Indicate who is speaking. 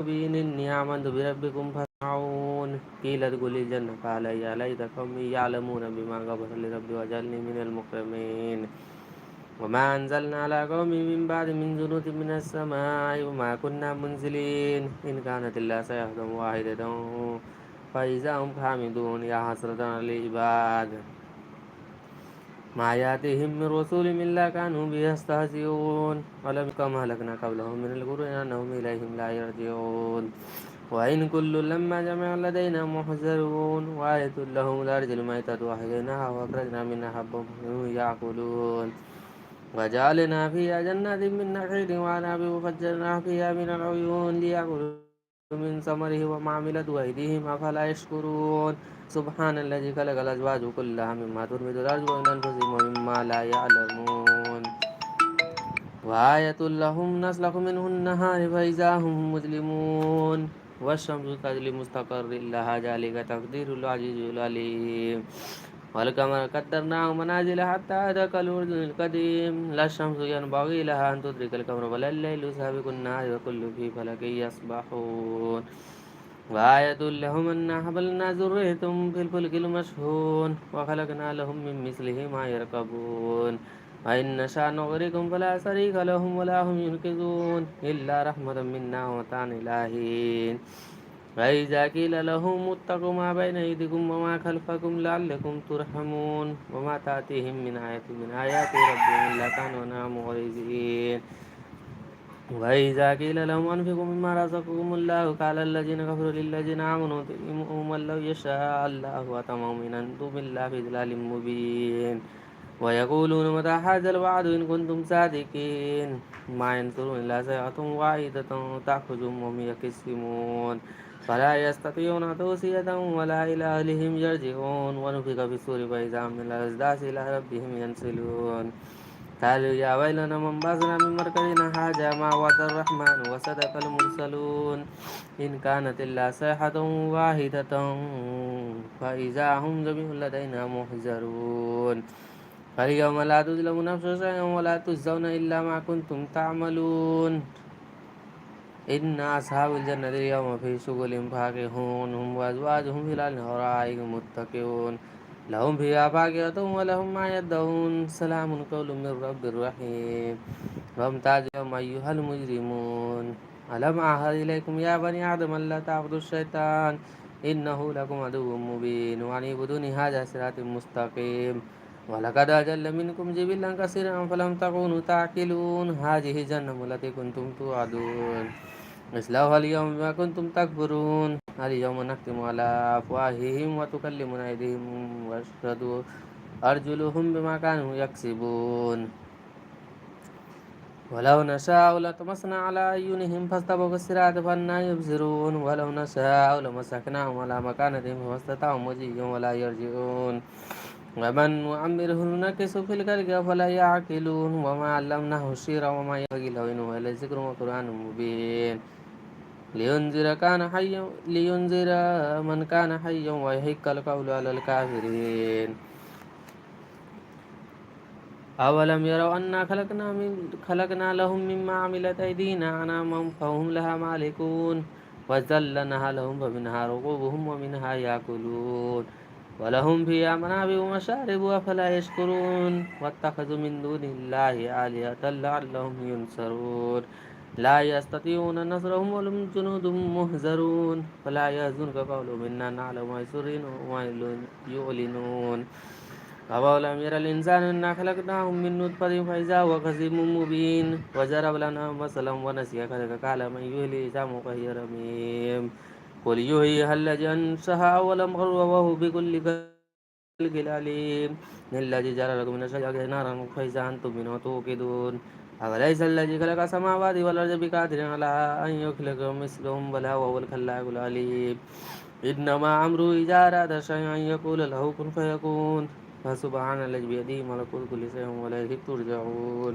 Speaker 1: مبين إني آمنت بربكم فاسمعون قيل ادخلوا الجنة قال يا ليت قومي يعلمون بما غفر لي ربي وجعلني من المكرمين وما أنزلنا على قوم من بعد من جنود من السماء وما كنا منزلين إن كانت إلا صيحة واحدة فإذا هم حامدون يا حسرة على العباد ما يأتيهم من رسول إلا كانوا به يستهزئون ولم كم هلكنا قبلهم من القرون أنهم إليهم لا يرجعون وإن كل لما جمع لدينا محذرون وآية لهم الأرض الميتة وأحييناها وأخرجنا منها حبا يأكلون وجعلنا فيها جنات من نخيل وأعناب وفجرنا فيها من العيون ليأكلوا من ثمره وما عملته أيديهم أفلا يشكرون سبحان الذي خلق الأزواج كلها مما تنبت الأرض ومن أنفسهم ومما لا يعلمون وآية لهم نسلخ منه النهار فإذا هم مظلمون والشمس تجري لمستقر لها ذلك تقدير العزيز العليم والقمر قدرناه منازل حتى أدرك الأرجون القديم لا الشمس ينبغي لها أن تدرك القمر ولا الليل سابق النهار وكل في فلك يسبحون وآية لهم أنا حملنا ذريتهم في الفلك المشحون وخلقنا لهم من مثله ما يركبون وإن نشأ نغرقهم فلا صريخ لهم ولا هم ينقذون إلا رحمة منا ومتاعا إلى حين وإذا قيل لهم اتقوا ما بين أيديكم وما خلفكم لعلكم ترحمون وما تأتيهم من آية من آيات ربهم إلا كانوا عنها معرضين وإذا قيل لهم أنفقوا مما رزقكم الله قال الذين كفروا للذين آمنوا طعموا من لو يشاء الله أطعمهم إن أنتم إلا في ضلال مبين ويقولون متى هذا الوعد إن كنتم صادقين ما ينظرون إلا صيحة واحدة تأخذهم وهم يقسمون فلا يستطيعون توصية ولا إلى أهلهم يرجعون ونفخ في الصور فإذا هم من الأجداث إلى ربهم ينسلون قالوا يا ويلنا من بعثنا من مركزنا هذا ما وعد الرحمن وصدق المرسلون إن كانت إلا صيحة واحدة فإذا هم جميع لدينا محضرون فاليوم لا تظلم نفس شيئا ولا تجزون إلا ما كنتم تعملون إن أصحاب الجنة اليوم في شغل فاكهون هم وأزواجهم في الأرائك متكئون لهم فيها فاكهة ولهم ما يدعون سلام قول من رب رحيم وامتازوا اليوم أيها المجرمون ألم أعهد إليكم يا بني آدم ألا تعبدوا الشيطان إنه لكم عدو مبين وأن اعبدوني هذا صراط مستقيم ولقد أجل منكم جبلا كثيرا فلم تكونوا تعقلون هذه جهنم التي كنتم توعدون اصلوها اليوم بما كنتم تكفرون اليوم نختم على أفواههم وتكلمنا أيديهم واشهد أرجلهم بما كانوا يكسبون ولو نشاء لطمسنا على أعينهم فاستبقوا الصراط فأنى يبصرون ولو نشاء لمسكناهم على مكانتهم فما استطاعوا مضيا ولا يرجعون ومن نعمره نكس في الخلق فلا يعقلون وما علمناه الشعر وما ينبغي له إن هو إلا ذكر وقرآن مبين لينذر من كان حيا ويحق القول على الكافرين أولم يروا أنا خلقنا لهم مما عملت أيدينا أنعاما فهم لها مالكون وذللناها لهم فمنها ركوبهم ومنها يأكلون ولهم فيها منابع ومشارب أفلا يشكرون واتخذوا من دون الله آلهة لعلهم ينصرون لا يستطيعون نصرهم ولهم جنود مهزرون فلا يحزنك قولهم إنا نعلم ما يسرون وما يعلنون أولم ير الإنسان أنا خلقناه من نطفة فإذا هو خصيم مبين وضرب لنا مثلا ونسي خلقه قال من يحيي العظام وهي رميم قل يحييها الذي أنشأها أول مرة وهو بكل خلق عليم الذي جعل لكم من الشجر نارا فإذا أنتم منه توقدون أوليس الذي خلق السماوات والأرض بقادر على أن يخلق مثلهم بلى وهو الخلاق العليم إنما أمره إذا أراد شيئا أن يقول له كن فيكون فسبحان الذي بيده ملكوت كل شيء وإليه ترجعون